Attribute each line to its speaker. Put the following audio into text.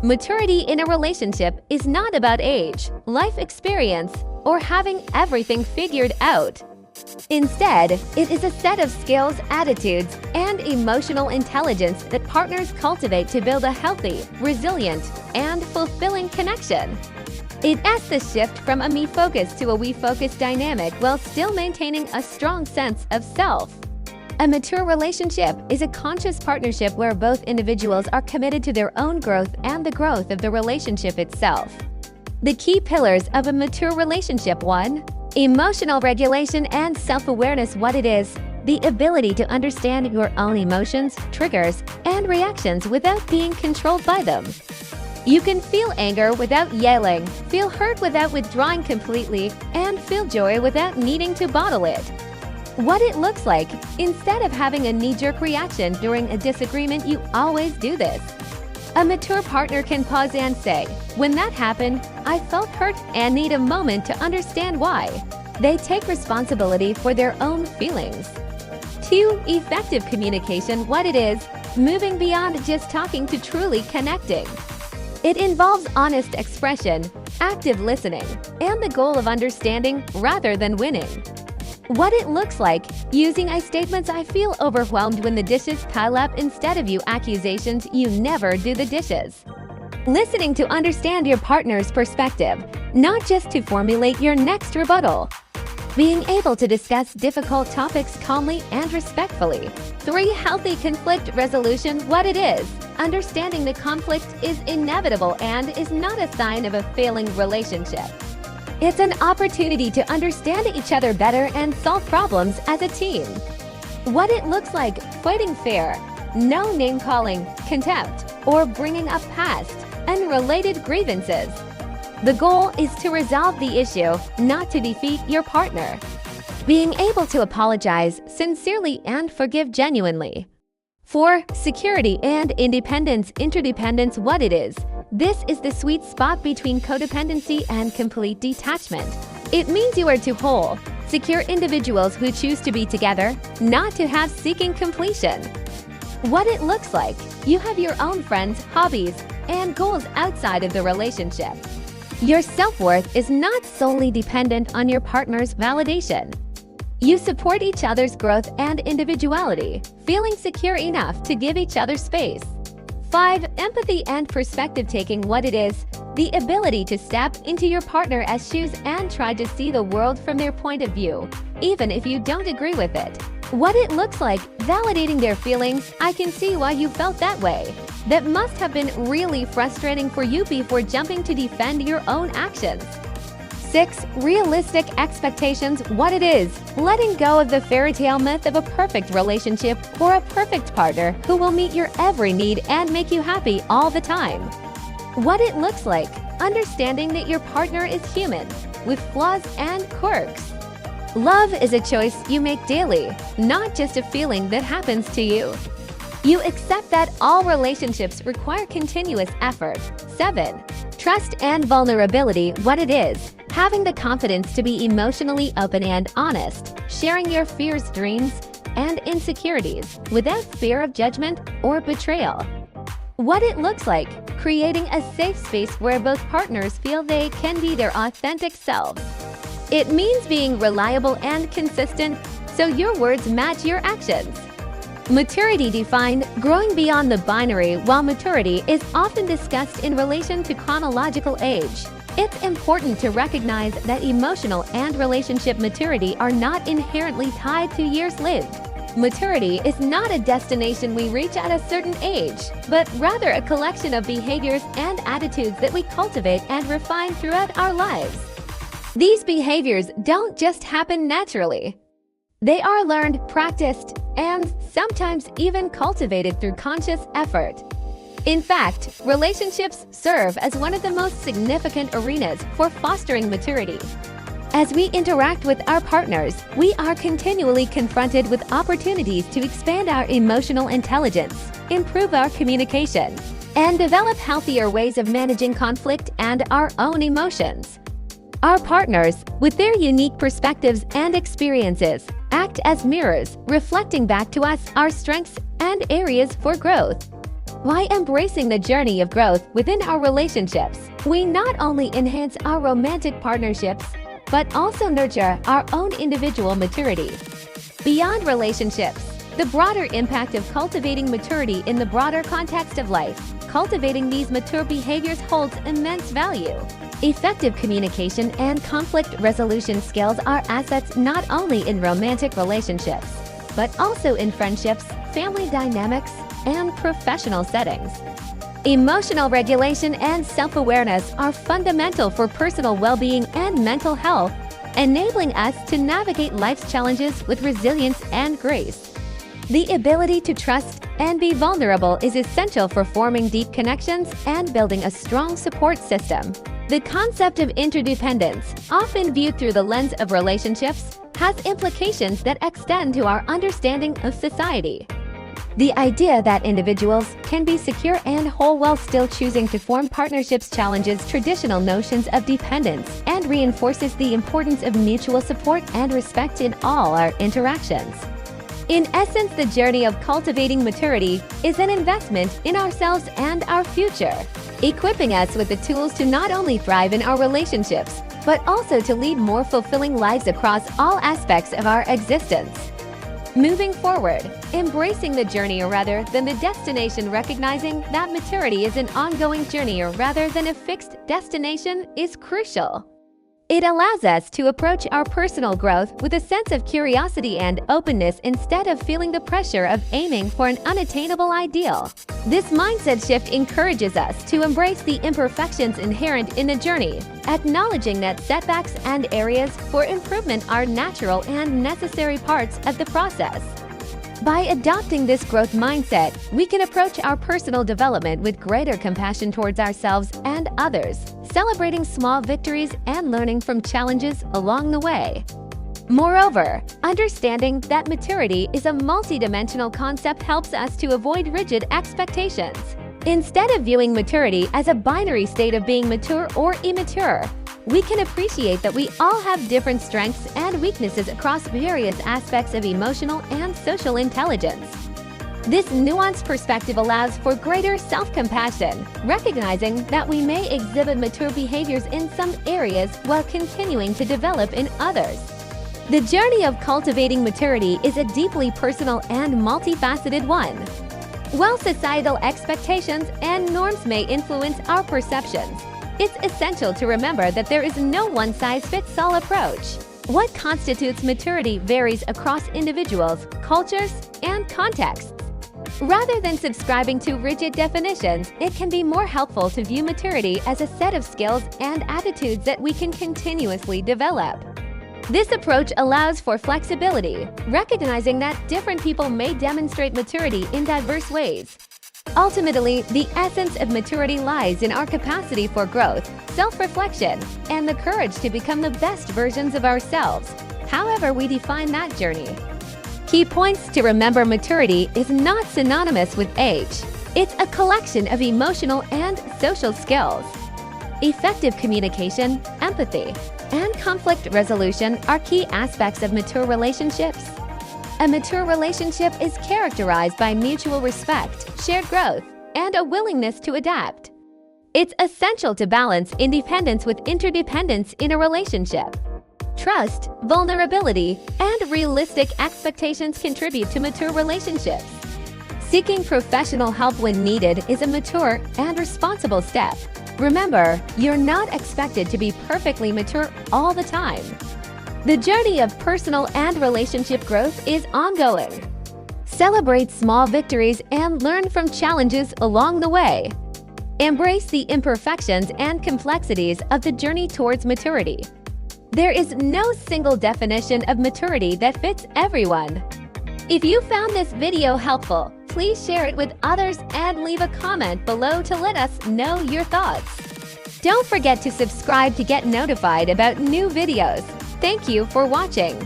Speaker 1: Maturity in a relationship is not about age, life experience, or having everything figured out. Instead, it is a set of skills, attitudes, and emotional intelligence that partners cultivate to build a healthy, resilient, and fulfilling connection. It asks the shift from a me-focus to a we-focus dynamic while still maintaining a strong sense of self. A mature relationship is a conscious partnership where both individuals are committed to their own growth and the growth of the relationship itself. The key pillars of a mature relationship: 1. Emotional regulation and self-awareness. What it is: the ability to understand your own emotions, triggers, and reactions without being controlled by them. You can feel anger without yelling, feel hurt without withdrawing completely, and feel joy without needing to bottle it. What it looks like: instead of having a knee-jerk reaction during a disagreement, you always do this. A mature partner can pause and say, "When that happened, I felt hurt and need a moment to understand why." They take responsibility for their own feelings. 2. Effective communication. What it is: moving beyond just talking to truly connecting. It involves honest expression, active listening, and the goal of understanding rather than winning. What it looks like: using I statements: "I feel overwhelmed when the dishes pile up," instead of "you accusations, you never do the dishes." Listening to understand your partner's perspective, not just to formulate your next rebuttal. Being able to discuss difficult topics calmly and respectfully. 3. Healthy conflict resolution. What it is: understanding the conflict is inevitable and is not a sign of a failing relationship. It's an opportunity to understand each other better and solve problems as a team. What it looks like: fighting fair, no name-calling, contempt, or bringing up past, unrelated grievances. The goal is to resolve the issue, not to defeat your partner. Being able to apologize sincerely and forgive genuinely. 4. Security and independence. Interdependence. What it is: this is the sweet spot between codependency and complete detachment. It means you are two whole, secure individuals who choose to be together, not to have seeking completion. What it looks like: you have your own friends, hobbies, and goals outside of the relationship. Your self-worth is not solely dependent on your partner's validation. You support each other's growth and individuality, feeling secure enough to give each other space. 5. Empathy and perspective taking. What it is: the ability to step into your partner's shoes and try to see the world from their point of view, even if you don't agree with it. What it looks like: validating their feelings. "I can see why you felt that way. That must have been really frustrating for you," before jumping to defend your own actions. 6. Realistic expectations. What it is: letting go of the fairy tale myth of a perfect relationship or a perfect partner who will meet your every need and make you happy all the time. What it looks like: understanding that your partner is human, with flaws and quirks. Love is a choice you make daily, not just a feeling that happens to you. You accept that all relationships require continuous effort. 7. Trust and vulnerability. What it is: having the confidence to be emotionally open and honest, sharing your fears, dreams, and insecurities without fear of judgment or betrayal. What it looks like: creating a safe space where both partners feel they can be their authentic selves. It means being reliable and consistent, so your words match your actions. Maturity defined: growing beyond the binary. While maturity is often discussed in relation to chronological age, it's important to recognize that emotional and relationship maturity are not inherently tied to years lived. Maturity is not a destination we reach at a certain age, but rather a collection of behaviors and attitudes that we cultivate and refine throughout our lives. These behaviors don't just happen naturally. They are learned, practiced, and sometimes even cultivated through conscious effort. In fact, relationships serve as one of the most significant arenas for fostering maturity. As we interact with our partners, we are continually confronted with opportunities to expand our emotional intelligence, improve our communication, and develop healthier ways of managing conflict and our own emotions. Our partners, with their unique perspectives and experiences, act as mirrors, reflecting back to us our strengths and areas for growth. By embracing the journey of growth within our relationships, we not only enhance our romantic partnerships, but also nurture our own individual maturity. Beyond relationships, the broader impact of cultivating maturity in the broader context of life. Cultivating these mature behaviors holds immense value. Effective communication and conflict resolution skills are assets not only in romantic relationships, but also in friendships, family dynamics, and professional settings. Emotional regulation and self-awareness are fundamental for personal well-being and mental health, enabling us to navigate life's challenges with resilience and grace. The ability to trust and be vulnerable is essential for forming deep connections and building a strong support system. The concept of interdependence, often viewed through the lens of relationships, has implications that extend to our understanding of society. The idea that individuals can be secure and whole while still choosing to form partnerships challenges traditional notions of dependence and reinforces the importance of mutual support and respect in all our interactions. In essence, the journey of cultivating maturity is an investment in ourselves and our future, equipping us with the tools to not only thrive in our relationships, but also to lead more fulfilling lives across all aspects of our existence. Moving forward, embracing the journey rather than the destination, recognizing that maturity is an ongoing journey rather than a fixed destination is crucial. It allows us to approach our personal growth with a sense of curiosity and openness instead of feeling the pressure of aiming for an unattainable ideal. This mindset shift encourages us to embrace the imperfections inherent in the journey, acknowledging that setbacks and areas for improvement are natural and necessary parts of the process. By adopting this growth mindset, we can approach our personal development with greater compassion towards ourselves and others, celebrating small victories and learning from challenges along the way. Moreover, understanding that maturity is a multidimensional concept helps us to avoid rigid expectations. Instead of viewing maturity as a binary state of being mature or immature, we can appreciate that we all have different strengths and weaknesses across various aspects of emotional and social intelligence. This nuanced perspective allows for greater self-compassion, recognizing that we may exhibit mature behaviors in some areas while continuing to develop in others. The journey of cultivating maturity is a deeply personal and multifaceted one. While societal expectations and norms may influence our perceptions, it's essential to remember that there is no one-size-fits-all approach. What constitutes maturity varies across individuals, cultures, and contexts. Rather than subscribing to rigid definitions, it can be more helpful to view maturity as a set of skills and attitudes that we can continuously develop. This approach allows for flexibility, recognizing that different people may demonstrate maturity in diverse ways. Ultimately, the essence of maturity lies in our capacity for growth, self-reflection, and the courage to become the best versions of ourselves, however we define that journey. Key points to remember: maturity is not synonymous with age. It's a collection of emotional and social skills. Effective communication, empathy, and conflict resolution are key aspects of mature relationships. A mature relationship is characterized by mutual respect, shared growth, and a willingness to adapt. It's essential to balance independence with interdependence in a relationship. Trust, vulnerability, and realistic expectations contribute to mature relationships. Seeking professional help when needed is a mature and responsible step. Remember, you're not expected to be perfectly mature all the time. The journey of personal and relationship growth is ongoing. Celebrate small victories and learn from challenges along the way. Embrace the imperfections and complexities of the journey towards maturity. There is no single definition of maturity that fits everyone. If you found this video helpful, please share it with others and leave a comment below to let us know your thoughts. Don't forget to subscribe to get notified about new videos. Thank you for watching.